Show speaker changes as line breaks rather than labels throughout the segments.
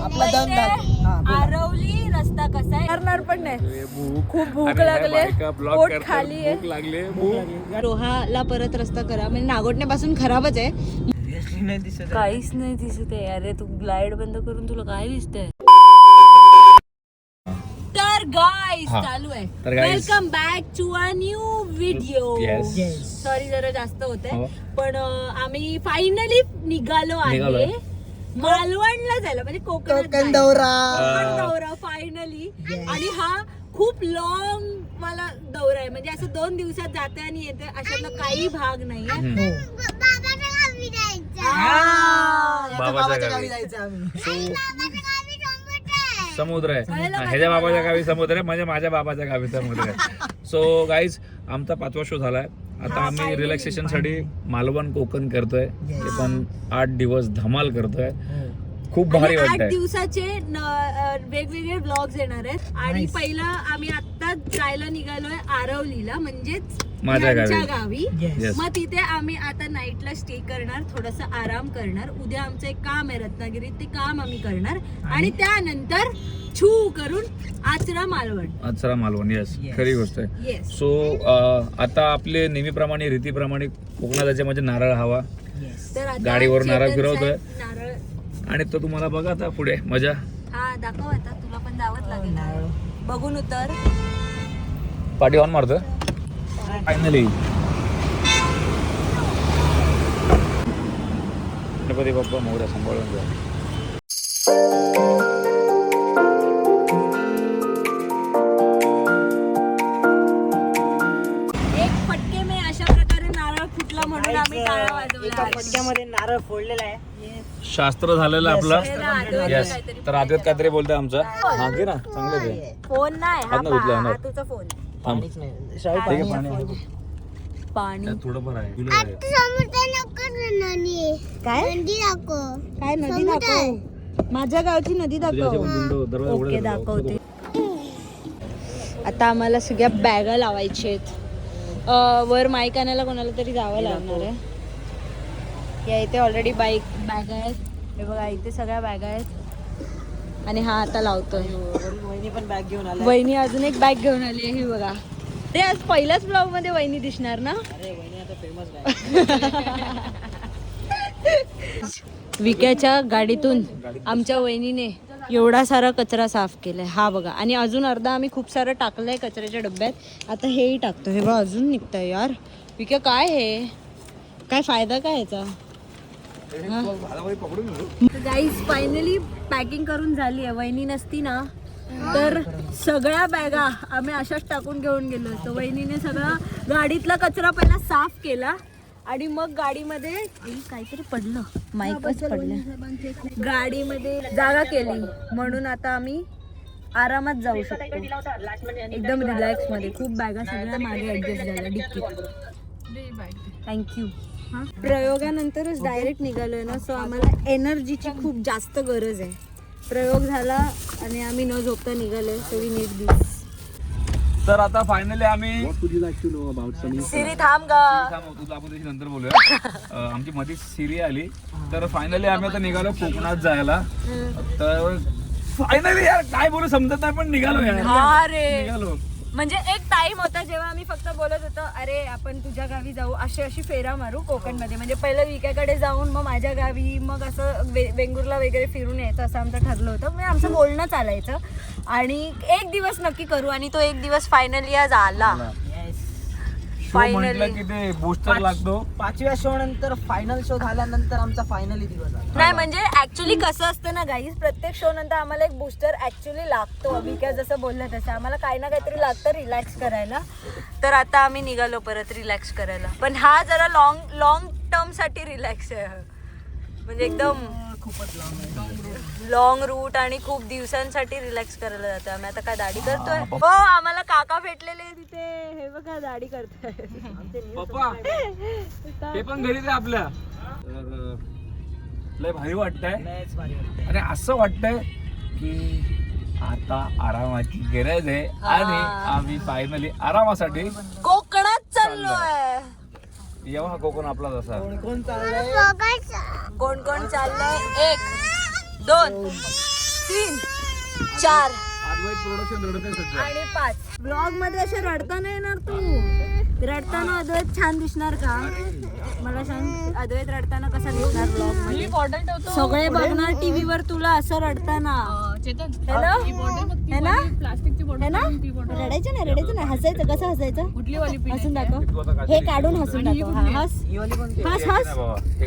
आपला दम दाब.
आरवली रस्ता कसा आहे करणार पण नाही. खूप भूक लागले, पोट खाली आहे. रोहाला परत रस्ता करा म्हणजे नागोटण्यापासून खराबच आहे. काहीच नाही दिसत आहे. अरे तू लाईट बंद करून तुला काय दिसतंय? तर गाईस चालू आहे. Welcome back to a new video. Sorry जरा जास्त होतंय पण आम्ही फायनली निघालो आहे मालवणला जायला म्हणजे कोकण दौरा फायनली. आणि हा खूप लॉंग मला दौरा आहे म्हणजे असं 2 दिवसात जाते आणि येते अशातला काही भाग नाहीये.
बाबाच्या गावी जायचं आम्ही.
समुद्र आहे ह्याच्या बाबाच्या गावी समुद्र आहे म्हणजे माझ्या बाबाच्या गावी समुद्र आहे. सो गाईज आमचा 5वा शो झालाय. आता आम्ही रिलॅक्सेशन साठी मालवण कोकण करतोय. ते पण 8 दिवस धमाल करतोय. खूप भारी वाटतंय.
8 दिवसाचे वेगवेगळे ब्लॉग्स येणार आहेत. आणि पहिला आम्ही आता जायला निघालोय आरवलीला म्हणजेच
माझ्या
गावी. मग तिथे आम्ही आता नाईटला स्टे करणार, थोडासा आराम करणार. उद्या आमचं एक काम आहे रत्नागिरीत, ते काम आम्ही करणार आणि त्यानंतर छू करून आचरा मालवण. येस खरी गोष्ट आहे. सो आता आपले नेहमीप्रमाणे रीतीप्रमाणे कोकणात जायचे म्हणजे नारळ हवा. गाडीवर नारळ फिरवतोय आणि तो तुम्हाला बघा आता पुढे मजा. हा दाखव आता, तुला पण जावंच लागेल. बघून उतर.
पाठी ऑन मारतोय फायनली. गणपती बाप्पा मोरया सांभाळून जा.
एक फटके में अशा प्रकारे नारळ फुटला म्हणून आम्ही टाळ्या वाजवल्या.
फटक्यामध्ये नारळ फोडलेला आहे.
शास्त्र झालेलं आपलं. येस तर आदित काहीतरी बोलतोय आमचा. हा घे ना चांगलं
फोन नाही हा तुझा फोन. पाणी
थोडंफार आहे.
काय नदी दाखव. माझ्या गावची नदी दाखव. ओके दाखवते. आता आम्हाला सगळ्या बॅगा लावायच्या आहेत. वर माईक आणायला कोणाला तरी जावं लागणार आहे. या इथे ऑलरेडी बॅग आहेत. हे बघा इथे सगळ्या बॅगा आहेत आणि हा आता लावतोय.
वहिनी पण बॅग घेऊन आली.
वहिनी अजून एक बॅग घेऊन आली आहे. ही बघा. ते आज पहिल्याच ब्लॉग मध्ये वहिनी दिसणार ना.
अरे वहिनी आता फेमस आहे.
विक्याच्या गाडीतून आमच्या वहिनीने एवढा सारा कचरा साफ केलाय. हा बघा. आणि अजून अर्धा आम्ही खूप सारं टाकलंय कचऱ्याच्या डब्यात. आता हेही टाकतो. हे बघा अजून निघतंय यार. विक्या काय हे काय फायदा काय याचा. गाईज फायनली पॅकिंग करून झाली आहे. वहिनी नसती ना तर सगळ्या बॅगा आम्ही अशाच टाकून घेऊन गेलो असतो. वहिनीने सगळा गाडीतला कचरा पहिला साफ केला आणि मग गाडीमध्ये काहीतरी पडलं, माईकच पडलं. गाडीमध्ये जागा केली म्हणून आता आम्ही आरामात जाऊ शकतो एकदम रिलॅक्स मध्ये. खूप बॅगा सगळ्या मागे ऍडजस्ट झाल्या डिक्कीत. थँक्यू. प्रयोगानंतरच डायरेक्ट निघालोय ना सो आम्हाला एनर्जीची खूप जास्त गरज आहे. प्रयोग झाला आणि आम्ही न झोपता निघालोय. सो वी नीड दिस.
तर आता फायनली आम्ही
सिरी थांब गा.
तुझं आपण त्याची नंतर बोलूया. आमची मध्ये सिरी आली तर फायनली आम्ही आता निघालो कोकणात जायला. तर फायनली यार काय बोलू समजत नाही पण निघालो
निघालो. म्हणजे एक टाइम होता जेव्हा आम्ही फक्त बोलत होतो अरे आपण तुझ्या गावी जाऊ, अशी फेरा मारू कोकण मध्ये. म्हणजे पहिलं विक्याकडे जाऊन मग माझ्या गावी मग असं वेंगुर्ला वगैरे फिरून यायचं असं आमचं ठरलं होतं. म्हणजे आमचं बोलणं चालायचं आणि एक दिवस नक्की करू आणि तो एक दिवस फायनली आज आला.
फायनली की ते बूस्टर लागतो.
5व्या शो नंतर फायनल शो झाल्यानंतर आमचा फायनली दिवस आला.
नाही म्हणजे ऍक्च्युली कसं असतं ना गाईज, प्रत्येक शो नंतर आम्हाला एक बूस्टर ऍक्च्युली लागतो. अभिका जसं बोललं तसं आम्हाला काही ना काहीतरी लागतं रिलॅक्स करायला. तर आता आम्ही निघालो परत रिलॅक्स करायला. पण हा जरा लॉंग टर्म साठी रिलॅक्स आहे. म्हणजे एकदम
खूपच
लॉंग रूट आणि खूप दिवसांसाठी रिलॅक्स करायला जातो आम्ही. आता काय दाढी करतोय. हो आम्हाला काका भेटलेले तिथे. हे बघा दाढी करतोय
पप्पा. ते पण घरीच आहे आपल्या. लय भारी वाटतंय आणि असं वाटतंय की आता आरामाची गरज आहे आणि आम्ही फायनली आरामासाठी
कोकणात चाललोय.
येवा कोकण आपला जसा.
कोण चाललंय
कोण चाललंय 1 2 3 4
प्रोडक्शन रडते सध्या.
आणि 5. ब्लॉग मध्ये असे रडता नाही येणार तू. रडताना अद्वैत छान दिसणार का? मला सांग, अद्वैत रडताना कसा दिसणार ब्लॉग मध्ये? सगळे बघणार टीव्ही वर तुला असं रडताना. है ना? है ना? है ना? रडायचं नाही हसायचं. कसं हसायचं? हसून दाखव. हे काढून हसून दाखव. हा, हस हस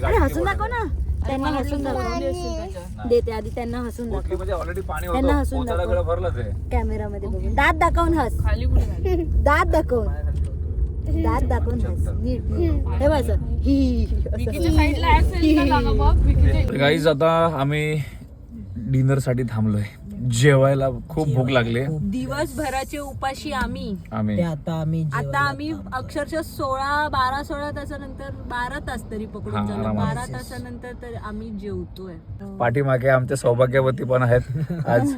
अरे हसून दाखव ना. त्यांना हसून दाखव. देते आधी त्यांना हसून दाखव.
म्हणजे ऑलरेडी पाणी
त्यांना हसून दाखव.
होतं भरलं ते.
कॅमेरामध्ये बघून दात दाखवून हस. दात दाखवून हस. नीट हे बघ असं.
गाईज आता आम्ही डिनर साठी थांबलोय. जेवायला खूप भूक लागली.
दिवसभराचे उपाशी आम्ही
आता आम्ही
अक्षरशः 12 तासानंतर 12 तास तरी पकडून
हा,
झालं.
आरामात.
12 तासानंतर तर आम्ही जेवतोय.
पाठीमागे आमचे सौभाग्यवती पण आहेत आज.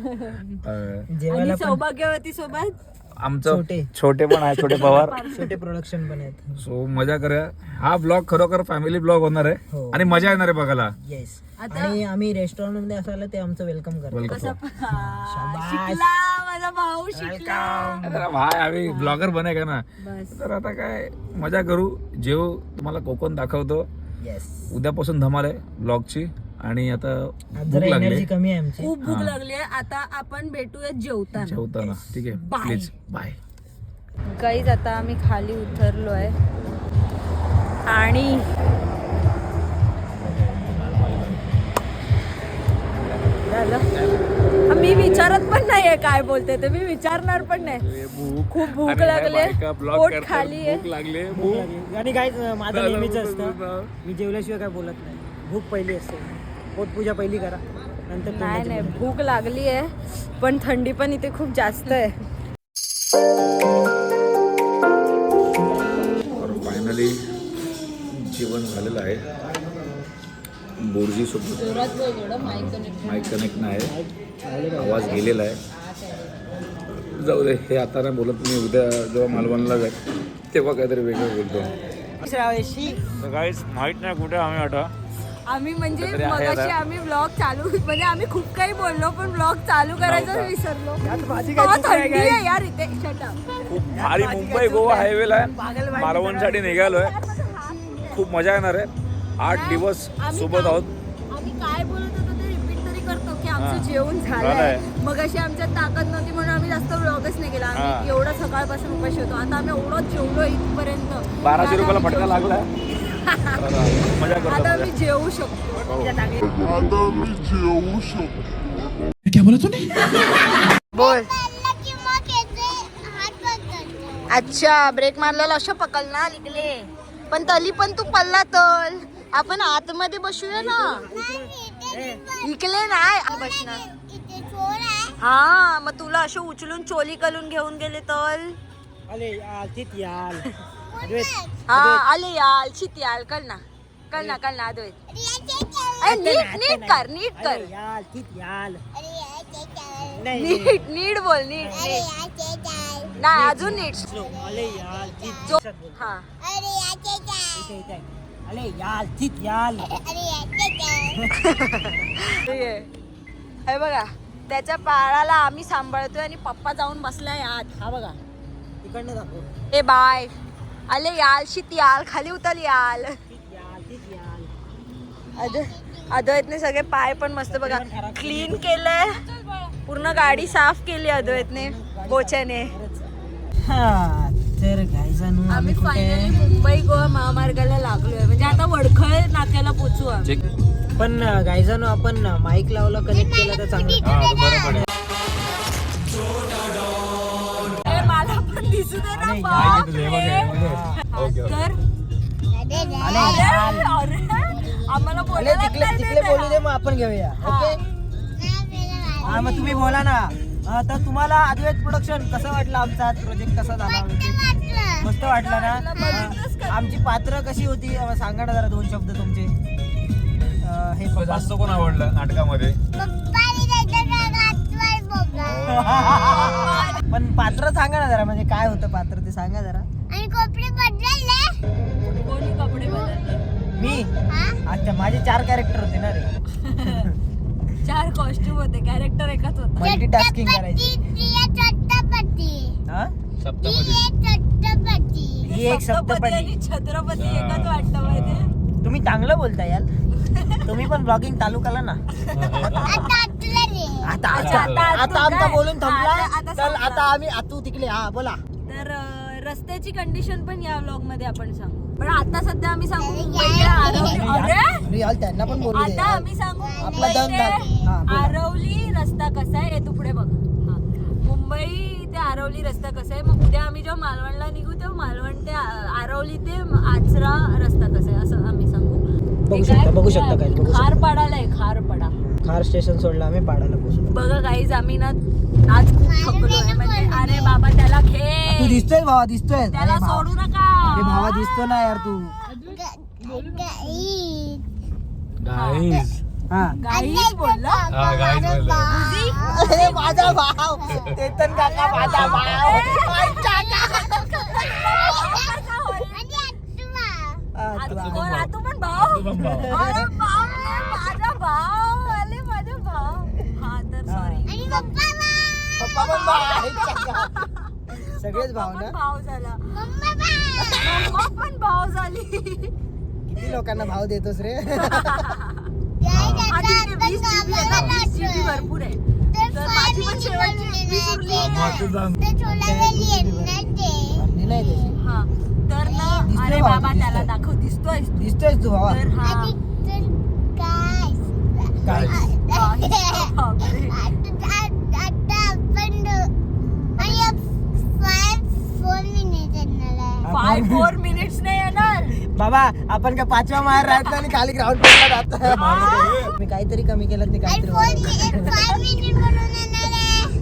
आणि सौभाग्यवती सोबत
आमचं छोटे पण आहे, छोटे पवार.
छोटे प्रोडक्शन पण आहेत.
सो मजा करूया. हा ब्लॉग खरोखर फॅमिली ब्लॉग होणार आहे
हो.
आणि मजा येणार आहे बघायला.
येस.
आता
आणि आम्ही रेस्टॉरंट मध्ये असायला ते आमचं वेलकम करतो.
कसा शिकला माझा भाऊ शिकला.
अरे भाई आम्ही ब्लॉगर बनेगा ना.
बस
तर आता काय मजा करू. जेव तुम्हाला कोकण दाखवतो.
येस.
उद्यापासून धमाल आहे ब्लॉगची. आणि आता भूक
जरा
लागली
एनर्जी कमी आहे आमची.
खूप भूक लागली आहे. आता आपण भेटूया जेवताना.
जेवताना. ठीक आहे,
Bye.
Please bye.
गाईज आता आम्ही खाली उतरलोय आणि झालं. मी विचारत पण नाहीये काय बोलते ते. मी विचारणार पण नाही. खूप भूक लागले. पोट खाली आहे.
लागले.
आणि काय माझं नेहमीच असतं, मी जेवल्याशिवाय काय बोलत नाही. भूक पहिली असते. पोटपूजा पहिली करा, नंतर
नाही भूक लागली आहे. पण थंडी पण इथे खूप जास्त आहे.
फायनली जेवण झालेलं आहे. बोर्जी सोबत माईक कनेक्ट नाही, आवाज गेलेला आहे. जाऊ दे, हे आता नाही बोलत. मी उद्या जेव्हा मालवणला जाईल तेव्हा काहीतरी वेगळं बोलतो. काहीच माहीत नाही कुठे आम्ही आता.
आम्ही म्हणजे
कुठेतरी आहे
मगाशी
आता.
आम्ही ब्लॉग चालू म्हणजे आम्ही खूप काही बोललो पण ब्लॉग चालू करायचं विसरलो. थंडी आहे यार इथे. Shut up.
खूप भारी मुंबई गोवा हायवेला आहे. मालवणसाठी निघालोय. खूप मजा येणार आहे. 8 दिवस सोबत आहोत.
आम्ही काय बोलत होतो ते रिपीट तरी करतो की आमचं
हा.
जेवण
झालंय.
झालंय. मग अशी आमच्यात ताकद नव्हती म्हणून आम्ही जास्त ब्लॉगच नाही केला.
हा.
आम्ही एवढं सकाळपासून उपाशी होतो. आता आम्ही एवढं जेवलो इथपर्यंत.
1200 रुपयाला फटका लागला. मजा करतो.
आता आम्ही जेवू शकतो. बोल. अच्छा ब्रेक मारलेला असं पकल ना लिगले. पण तली पण तू पल्ला तल. आपण आतमध्ये बसूया ना. इकले नाही बसणार. हा मग तुला असं उचलून चोली कलून घेऊन गेले तल. हा आले याल चित याल कल ना अद्वैत. नीट कर नीट बोल नीट नाही अजून नीट. हा हे बघा त्याच्या पाळाला आम्ही सांभाळतोय आणि पप्पा जाऊन बसलाय आत. हा बघा
तिकडनं दाखव.
ए बाय आले याल शित याल खाली उतल याल. अद्वैतने सगळे पाय पण मस्त बघा क्लीन केलंय. पूर्ण गाडी साफ केली अद्वैतने बोच्याने.
तर गायजानू
आम्ही फायनली मुंबई गोवा महामार्गाला लागलोय. म्हणजे आता वडखळ नाक्याला पोचू आम्ही.
पण गायजानू आपण माईक लावला कनेक्ट केला तर चांगलं.
मला पण दिसू दे ना बाप रे. तर आम्हाला बोलायला
तिकडे बोलू दे, मग आपण घेऊया. ओके हा मग तुम्ही बोला ना. तर तुम्हाला अद्वैत प्रोडक्शन कसं वाटलं? आमचा प्रोजेक्ट कसा झाला? मस्त वाटलं ना. आमची पात्र कशी होती सांगा ना जरा 2 शब्द तुमचे. हे
जास्त कोण आवडलं नाटकामध्ये?
पण पात्र सांगा ना जरा, म्हणजे काय होतं पात्र ते सांगा जरा.
कोणी कपडे बदलले?
मी अच्छा माझे 4 कॅरेक्टर होते ना रे.
4 कॉस्ट्युम होते, कॅरेक्टर एकच होता.
मल्टीटास्किंग करायची. हा? ही एक
सप्तपदी आणि
सप्तपदी.
छत्रपती एकच वाटतं माहिती.
तुम्ही चांगलं बोलता यार. तुम्ही पण ब्लॉगिंग चालू करा ना. आता आता आमचा बोलून थांबला.
आता
चल आता आम्ही तू तिकडे हा बोला.
तर रस्त्याची कंडिशन पण या व्लॉग मध्ये आपण सांगू. पण आता सध्या आम्ही सांगू मुंबईच्या आरवली. अरे
यार त्यांना पण बोलू दे.
आता आम्ही सांगू
आपला दम
मुंबई
हा,
ते
बोला.
आरवली रस्ता कसा आहे. तू पुढे बघ. हा. मुंबई ते आरवली रस्ता कसा आहे. मग उद्या आम्ही जेव्हा मालवणला निघू तेव्हा मालवण ते आरवली ते आचरा रस्ता कसा आहे असं आम्ही सांगू.
बघू शकता, बघू शकता guys, बघू शकता.
खारपाडाला आहे, खारपाडा.
खार स्टेशन सोडलं आम्ही पाडायला पोहोचलो.
बघा गाईज आम्ही ना आज खूप थकलोय. म्हणजे अरे बाबा त्याला
तू
घे,
दिसतोय भावा, दिसतोय.
त्याला
अरे भावा.
सोडू नका.
अरे भावा दिसतो ना यार तू.
गाईज
हा.
गाईज बोलला.
हा गाईज बोलला.
अरे माझा भाव चेतन काका, माझा भाव. हा, तू
कोण? तू पण भाऊ.
तू पण भाऊ.
अरे बापरे, माझा भाऊ आले, माझा भाऊ. हा तर सॉरी.
पप्पा पण भाव. सगळेच भाव ना.
भाऊ झाला. मम्मा पण भाऊ झाली.
किती लोकांना भाव देतोस रे.
आधी ते 20 GB आहे ना, 20 GB भरपूर आहे. तर माझी पण शेवटची 20 उरली.
माती जाऊन.
आणली नाही तशी.
हा तर ना
दिसतोय
अरे
भाऊ,
बाबा
दिसतोय.
त्याला दाखव. दिसतोय.
दिसतोय तू भावा.
तर हा
काय?
बापरे.
आपण-
4 मिनिट्स नाही येणार.
बाबा आपण काय 5व्या माहेर राहत आणि खाली ग्राउंड फ्लोअरला जातो. मी काहीतरी कमी केलं नाही काहीतरी वाढवलं.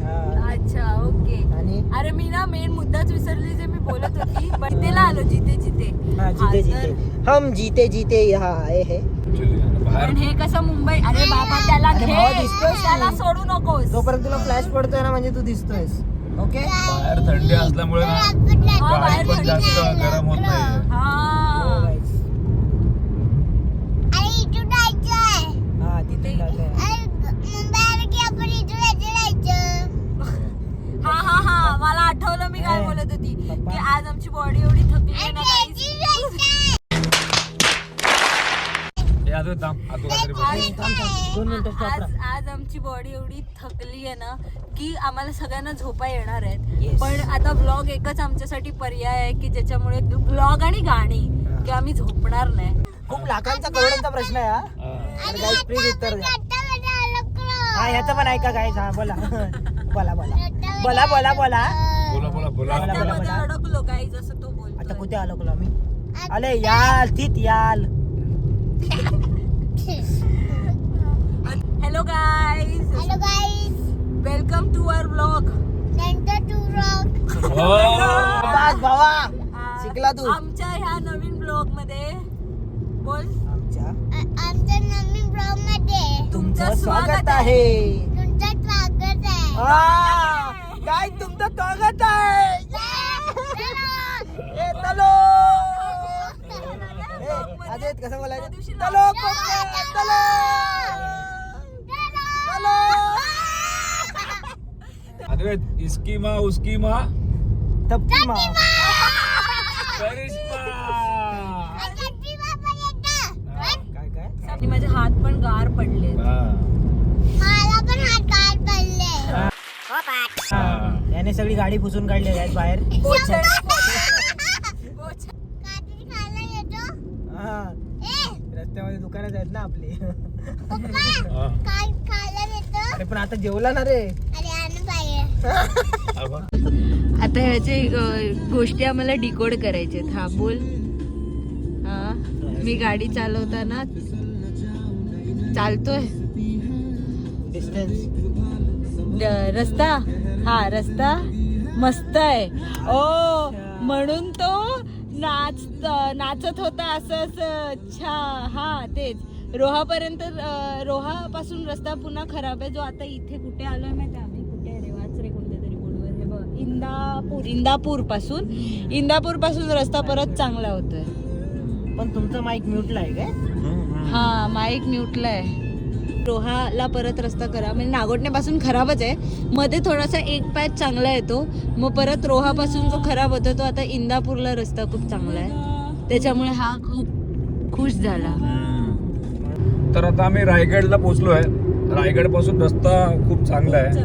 हा.
अच्छा ओके.
आणि
अरे मी ना मेन मुद्दाच विसरली जे मी बोलत होती. पण तिला आलो जिथे जिथे.
हा, जीते जीते हम जीते जीते यहाँ आए हैं.
बाहेर
पण हे कसं मुंबई. अरे बाबा त्याला
अरे
घे,
भावा, दिसतोयस तू.
त्याला सोडू नकोस.
तोपर्यंत तुला फ्लॅश पडतोय ना म्हणजे तू दिसतोयस. ओके.
बाहेर थंडी असल्यामुळे ना गाडी पण जास्त गरम होत नाही.
हा
हा तिथे जातोय.
हा हा हा मला आठवलं मी काय बोलत होती
पप्पा.
की आज आमची बॉडी एवढी थकली आहे ना guys.
हे आता थांब, आता काहीतरी बोल.
थांब, थांब. 2 मिनिटं stop
आज
राहा.
आज आमची बॉडी एवढी थकली आहे ना की आम्हाला सगळ्यांना झोपा येणार आहेत.
Yes.
पण आता ब्लॉग एकच आमच्यासाठी पर्याय आहे की ज्याच्यामुळे ब्लॉग आणि गाणी की आम्ही झोपणार नाही.
खूप लाखांचा करोडांचा प्रश्न आहे हा. तर गाईज प्लीज उत्तर द्या. हा ह्याचं पण ऐका गाईज. हा बोला बोला बोला बोला बोला बोला.
बोला बोला बोला
बोला, बोला.
त्यामध्ये अडकलो काही जसं तो बोलतो.
आता कुठे आलो तुला मी. अरे याल तीत याल.
Hello guys, welcome to our blog.
बस भावा शिकला तू.
आमच्या ह्या नवीन ब्लॉग मध्ये बोल.
आमच्या
तुमचं
तुमचं स्वागत आहे. काय तुमचं स्वागत आहे. ए, चलो. ए, अजय कसं बोलायचं. चलो कोकण, चलो. चलो.
अद्वैत इसकी माँ उसकी माँ
तप्पी मा.
करिश्मा.
काय काय
आणि माझे हात पण गार पडले.
हा.
हा. याने सगळी गाडी पुसून काढली आहे बाहेर. हा. रस्त्यामध्ये दुकानच आहेत ना आपली.
हा.
अरे पण आता जेवला ना रे.
आबा.
आता ह्याचे गोष्टी आम्हाला डिकोड करायचे. हा बोल. हा मी गाडी चालवताना चालतोय
डिस्टन्स.
रस्ता. हा रस्ता मस्त आहे. ओ म्हणून तो नाचत होता असं असं. अच्छा हा तेच. रोहापासून रस्ता पुन्हा खराब आहे. जो आता इथे कुठे आलोय माहिती आम्ही कुठे रे वाचरे कोणत्या तरी बोर्डवर. हे बघ इंदापूर पासून रस्ता परत चांगला होतोय.
पण तुमचा माईक म्यूटला आहे काय.
हा माईक म्यूटला आहे. रोहाला परत रस्ता खराब म्हणजे नागोठण्यापासून खराबच आहे, मध्ये थोडासा एक पॅच चांगला येतो, मग परत रोहापासून जो खराब होतो तो आता इंदापूरला रस्ता खूप चांगला आहे, त्याच्यामुळे हा खूप खुश झाला.
तर आता आम्ही रायगडला पोहोचलोय. रायगड पासून रस्ता खूप चांगला आहे,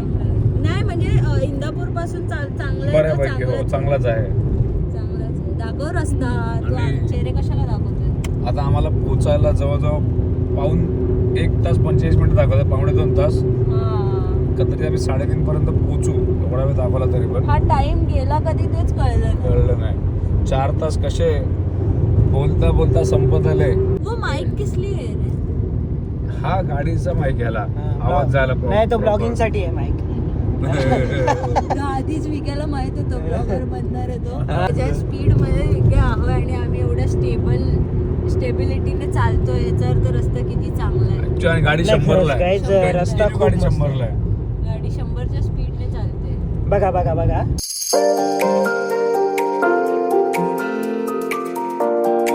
नाही म्हणजे इंदापूर पासून चांगलं आहे का?
बऱ्यापैकी. हो, चांगलाच आहे.
चांगलाच आहे. दाखव रस्ता, तू
आणि-
चेहरे कशाला दाखवतोय?
आता आम्हाला पोहोचायला जवळजवळ पाऊण 1 तास 45 मिनिटं दाखवतात, पावणे 2 तास. तरी आम्ही 3:30 पर्यंत पोहोचू, एवढा वेळ दाखवला तरी पण
हा टाइम गेला कधी तेच कळलं नाही.
कळलं नाही. 4 तास कसे बोलता बोलता संपत आले.
वो माईक किसली आहे रे?
हा गाडीचा माईक घ्यायला आवाज जायला
नाही तो ब्लॉगिंग साठी आहे माईक.
आधीच विक्याला माहित होतं ब्लॉगर बनणार आहे तो. त्याच्या स्पीड मध्ये विक्या हवं आणि आम्ही एवढ्या स्टेबिलिटीने चालतोय, याचा अर्थ रस्ता किती चांगला आहे.
Actually गाडी
Like
100ला आहे.
guys, रस्ता खूप
गाडी
मस्त आहे.
100ला आहे.
गाडी 100च्या स्पीडने चालते.
बघा बघा बघा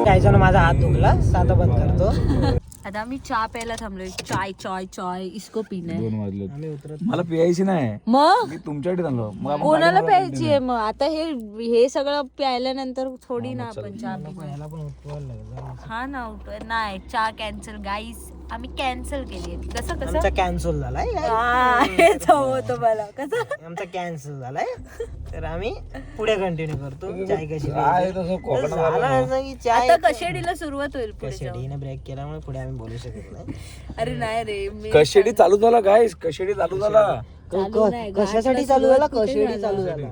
घ्यायचा ना, माझा हात दुखला, आता बंद करतो.
आता आम्ही चहा प्यायला थांबलोय. चाय चाय चाय इसको पिना है.
2 वाजले.
आम्ही उतरत
मला पियायची नाही,
मग
मी तुमच्यासाठी आणलो. मग आपण
कोणाला
गाडीवर
प्यायची आहे मग? आता हे सगळं प्यायल्यानंतर थोडी ना आपण चहा पिणार.
ह्याला पण उठवायला लागेल.
हा ना उठतोय. नाही चहा कॅन्सल गाईस, आम्ही कॅन्सल केली. कसं
आमचा
कसं
कॅन्सल झालाय
हेच हवं होतं मला. कसं
आमचा कॅन्सल झालाय, तर आम्ही पुढे कंटिन्यू करतो. चाय कशी
काय तसं कोकणात
झालं असं की चाय
आता कशेडीला सुरुवात होईल पुढे जाऊन.
कशाने ब्रेक केल्यामुळे पुढे आम्ही बोलू शकत नाही.
अरे नाही रे मी
कशेडी चालू झाला गाईस, कशेडी चालू झाला.
चालू नाही,
कशासाठी
घाटला
चालू झाला?
सुरुवात कुठे
कशेडी चालू झाला.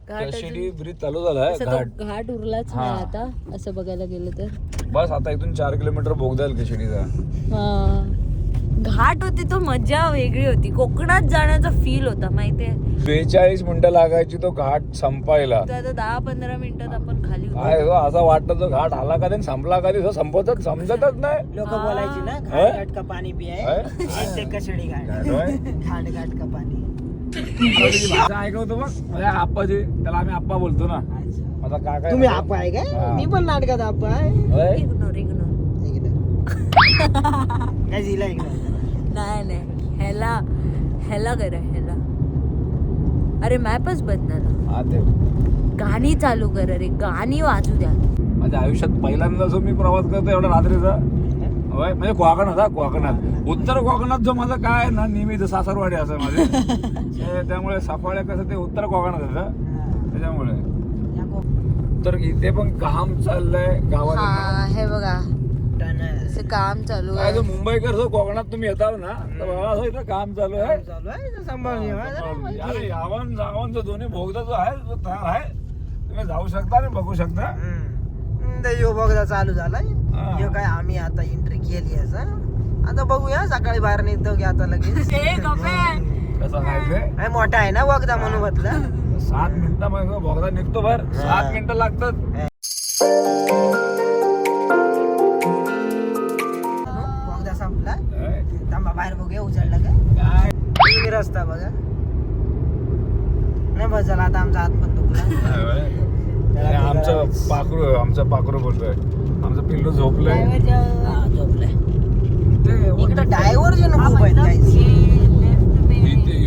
घाट
कशेडी ब्रिज चालू झालाय.
अजून-
घाट
तसं तो घाट उरलाच नाही आता असं बघायला गेलं तर.
बस आता इथून 4 किलोमीटर बोगदा येईल कशेडीचा.
हा. घाट होती तो मजा वेगळी होती. कोकणात जाण्याचा फील होता माहितीये.
42 मिनिटं लागायची तो घाट संपायला.
तो आता 10-15 मिनिटात आपण खाली
काय
होतो.
हो, असं वाटतं तो घाट आला कधी संपला कधी, तो संपतच समजतच नाही.
लोक बोलायची ना,
होय?
घाट घाट का पाणी पियाय,
होय?
ते कशेडी घाट,
घाट होय?
घाट घाट का पाणी.
त्याची भाषा ऐकवतो बघ माझ्या आप्पाची, त्याला आम्ही आप्पा बोलतो ना. आता काका
तुम्ही आप्पा आहे काय?
हा.
मी पण नाटकात आप्पा आहे.
होय?
Ignore ignore.
काय जिला इकडे
नाही नाही ह्याला करा ह्याला. अरे मॅपच बंद झाला.
हा ते
गाणी चालू करा रे, गाणी वाजू द्या.
माझ्या आयुष्यात पहिल्यांदा जो मी प्रवास करतो एवढा रात्रीचा, होय म्हणजे कोकणात. हा कोकणात, उत्तर कोकणात जो माझा काय आहे ना, नेहमीच सासरवाडी असं माझे त्यामुळे सफाळे कसं ते उत्तर कोकणात येतं, त्याच्यामुळे. तर इथे पण काम चाललंय गावात.
हा हे बघा ते काम चालू
काय
आहे.
जो मुंबईकर जो कोकणात तुम्ही येताव ना, तर बाबा असं इथं काम चालू आहे.
चालू आहे, सांभाळून घ्या.
अरे यावन जावन जो दोन्ही बोगदा जो आहे तो तयार आहे, तुम्ही जाऊ शकता आणि बघू शकता.
यो बघा चालू झालाय.
हा.
यो काय आम्ही आता एंट्री केली असं. आता बघूया सकाळी बाहेर निघतो की आता लगेच.
कसं आहे ते
काय मोठा आहे ना बघता म्हणून बदला.
7 मिनिटामध्ये बोगदा निघतो बाहेर. 7 मिनिटं लागतात.
बघता संपला.
होय?
थांबा बाहेर बघूया उचलला का.
काय
तुम्ही रस्ता बघा. नाही बस झाला आता आमचा हात पण दुखला.
आणि आमचं पाखरू बोलतोय. आमचं पिल्लू झोपलंय.
हा, झोपलाय.
ते
इकडे डायव्हर्जन खूप आहेत guys.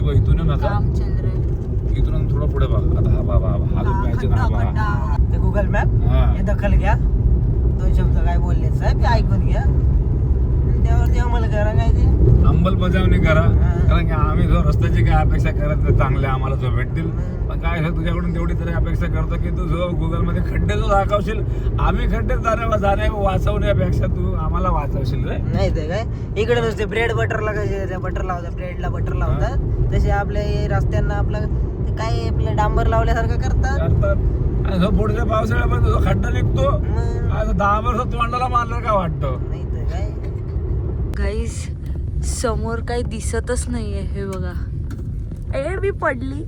इथून आता
काम चल रहा है.
इथून थोडं पुढे बघ. आता हा बाबा हा जो पाहिजे ना बाबा.
ते गुगल मॅप
हा.
हे दखल घ्या. 2 शब्द काय बोलले साहेब ते ऐकून घ्या. आणि त्यावरती आम्हाला करा काय ते.
अंमलबजावणी करा, कारण की आम्ही जो रस्त्याची काय अपेक्षा करत नाही, चांगले आम्हाला जो भेटतील. पण काय आहे, तुझ्याकडून तेवढी तरी अपेक्षा करतो की तू जो गुगल मध्ये खड्डे जो दाखवशील, आम्ही खड्डे जाण्या वाचवण्यापेक्षा तू आम्हाला वाचवशील रे.
नाही ते काय इकडे नुसते ब्रेड बटरला कसे बटर लावतात, ब्रेडला बटर लावतात तसे आपल्या हे रस्त्यांना आपलं ते काय आपलं डांबर लावल्यासारखं करतात.
करतात. आणि जो पुढच्या पावसाळ्यामध्ये जो खड्डा निघतो,
मग
आता 10 वर्ष तोंडाला मारलं का वाटतं.
नाही तर काय
गाईस समोर काही दिसतच नाहीये. हे बघा मी पडली.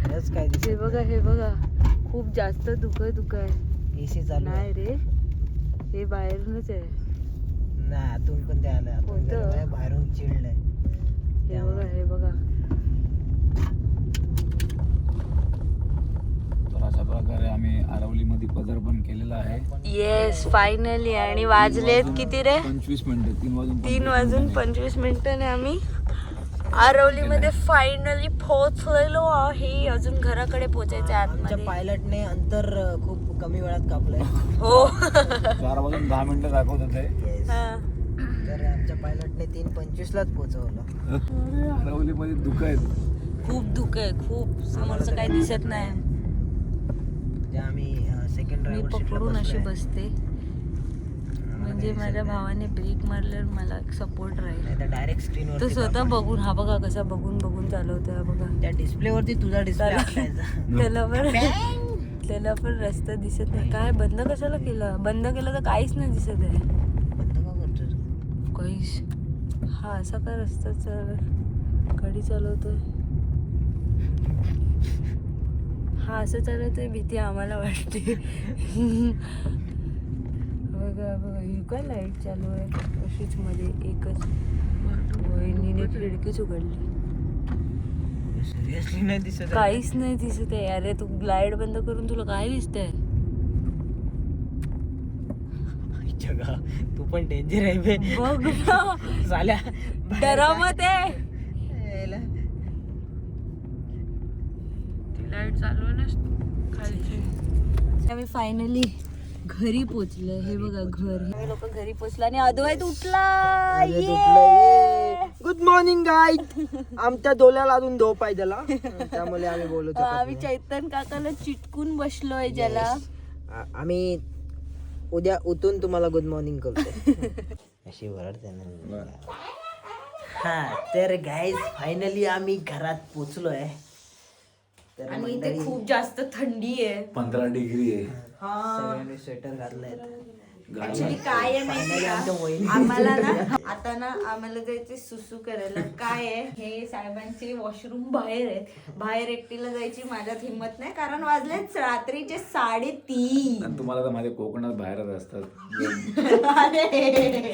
खरंच काय
हे बघा हे बघा खूप जास्त दुःख आहे.
एसी चालू आहे.
नाही रे हे बाहेरूनच आहे.
नाही आतून पण ते आलं आतून
कोणतं?
गरम आहे, बाहेरून चिल्ड आहे.
हे बघा हे बघा.
तर अशा प्रकारे आम्ही आरवलीमध्ये पदार्पण केलेला आहे.
Yes finally. आणि वाजलेत किती रे?
25 मिनिटं.
3:25 आम्ही आरवलीमध्ये फायनली पोहोचलेलो आहे. अजून घराकडे पोहोचायचं आहे
आमच्या
आतमध्ये.
पायलटने अंतर खूप कमी वेळात कापलंय.
हो
4:10 दाखवत होते.
हा.
तर आमच्या पायलटने 3:25लाच पोहोचवलं.
आरवलीमध्ये दुःख आहेत.
खूप धुकं आहे खूप. समोरचं काही दिसत नाही.
जे आम्ही सेकंड
मी पकडून अशी बसते म्हणजे माझ्या भावाने ब्रेक मारल्यावर मला सपोर्ट राहील.
डायरेक्ट स्क्रीनवर
तो स्वतः बघून हा बघा कसा बघून चालवतोय हा बघा.
त्या डिस्प्लेवरती तुझा डिस्प्ले
त्याला पण रस्ता दिसत नाही. काय बंद कशाला केलं? बंद केलं तर काहीच नाही दिसत आहे.
बंद का करतोय?
काहीच. हा असा काय रस्ता गाडी चालवतोय. हा असं चालवतोय. भीती आम्हाला वाटते. बघा बघा ही काय लाईट चालू आहे अशीच मध्ये एकच. वहिनीने खिडकीच उघडली.
सिरियसली नाही दिसत आहे.
काहीच नाही दिसत आहे. अरे तू लाईट बंद करून तुला काय दिसतंय?
जगा तू पण डेंजर आहे बे.
बघ ना.
झाल्या
डरामत आहे. लाईट चालू आहे ना खालची. आम्ही फायनली घरी पोचलोय. हे बघा घर. हे लोक घरी पोचला आणि अद्वैत उठला.
Good morning guys. आमच्या डोल्याला अजून झोप आहे त्याला, त्यामुळे आम्ही बोलत
आम्ही चैतन काकाला चिटकून बसलोय ज्याला.
आम्ही उद्या उठून तुम्हाला गुड मॉर्निंग करतो. अशी वरडते ना. हा तर गाईज फायनली आम्ही घरात पोचलोय.
आणि इथे खूप जास्त थंडी आहे.
15 डिग्री आहे.
सगळ्यांनी स्वेटर घातलंय.
ऍक्च्युली काय आहे माहिती का? आम्हाला ना आता ना आम्हाला जायचे सुसू करायला. काय आहे हे साहेबांचे वॉशरूम बाहेर आहेत. बाहेर एकटीला जायची माझ्यात हिंमत नाही कारण वाजलेत रात्रीचे 3:30.
आणि तुम्हाला तर माझ्या कोकणात बाहेरच असतात.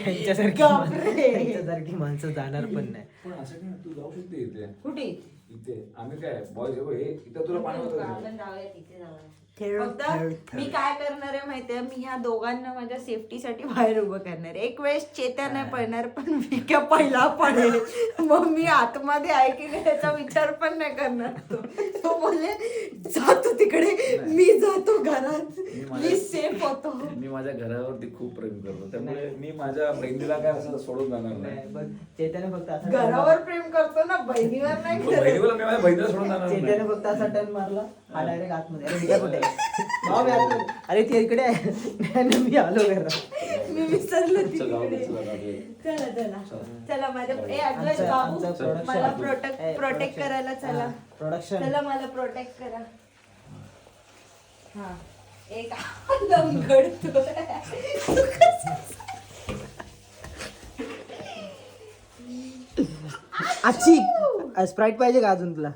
त्यांच्यासारखी माणसं जाणार पण नाही.
पण असं काय तू जाऊ शकते इथे.
कुठे?
इथे आम्ही काय बॉयज हे इथं तुला पाणी होतं.
आपण जाऊया तिथे जाऊया. फक्त मी काय करणार आहे माहितीये, मी ह्या दोघांना माझ्या सेफ्टीसाठी बाहेर उभं करणार आहे. एक वेळेस चेत्या नाही पडणार पण मी काय पहिला पडेल. मग मी आतमध्ये आहे की नाही याचा विचार पण नाही करणार. तो बोलले जातो तिकडे, मी जातो घरात, मी सेफ होतो.
मी माझ्या घरावरती खूप प्रेम करतो त्यामुळे मी माझ्या बहिणीला काय असं सोडून जाणार नाही.
चेत्याने फक्त असं
घरावर प्रेम करतो ना, बहिणीवर नाही करत.
बहिणीला मी माझ्या बहिणीला सोडून जाणार नाही.
चेत्याने फक्त असा टर्न मारला, हा डायरेक्ट आतमध्ये. अरे मी कुठे भाऊ मी आतमध्ये. अरे ती इकडे आहे. मी आलो घरात.
मी विसरलो
चल, जाऊ दे,
तिकडे.
चला, जाऊ दे.
चला माझ्या बाबू मला प्रोटेक्ट करायला चला.
प्रोडक्शन
चला मला प्रोटेक्ट करा. हा एक लंगडतो.
अच्छी स्प्राईट पाहिजे का अजून तुला?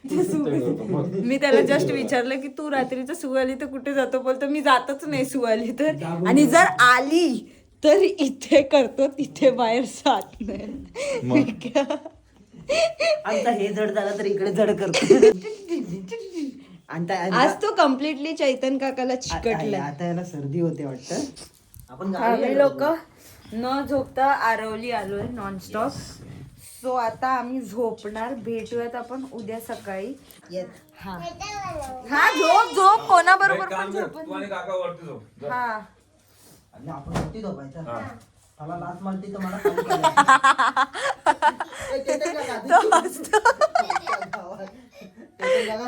मी त्याला जस्ट विचारलं की तू रात्रीचं सुवाली तर कुठे जातो? बोलतो मी जातच नाही सुवाली तर, आणि जर आली तर इथे करतो, तिथे बाहेर जात नाही.
आता हे जड झालं तर इकडे जड करतो.
आज तो कम्प्लिटली चैतन काकाला चिकटला.
आता याला सर्दी होते वाटतं. आपण
आम्ही लोक न झोपता आरवली आलोय नॉनस्टॉप. सो आता आम्ही झोपणार. भेटूयात आपण उद्या सकाळी. हा हा झोप कोणाबरोबर पण झोप. हा
आणि आपण वरती झोपायचं. मला लाच मारती तर मला खाली करायचं.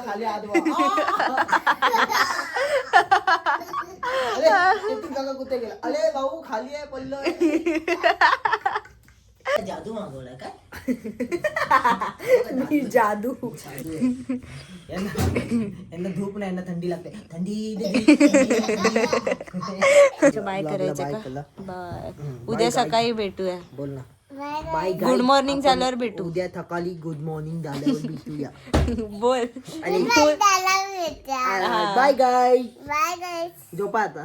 खाली अरे कुठे गेला? अरे भाऊ खाली आहे पडलं. जादू मागवलाय काय?
मी जादू.
यांना धूप नाही, यांना थंडी लागते. थंडी
बाय करायचं का? बाय. उद्या सकाळी भेटूया.
बोल ना. बाय.
गुड मॉर्निंग झाल्यावर भेटू.
उद्या सकाळी गुड मॉर्निंग झाल्यावर भेटूया.
बोल.
आणि बाय गाय. झोपा आता.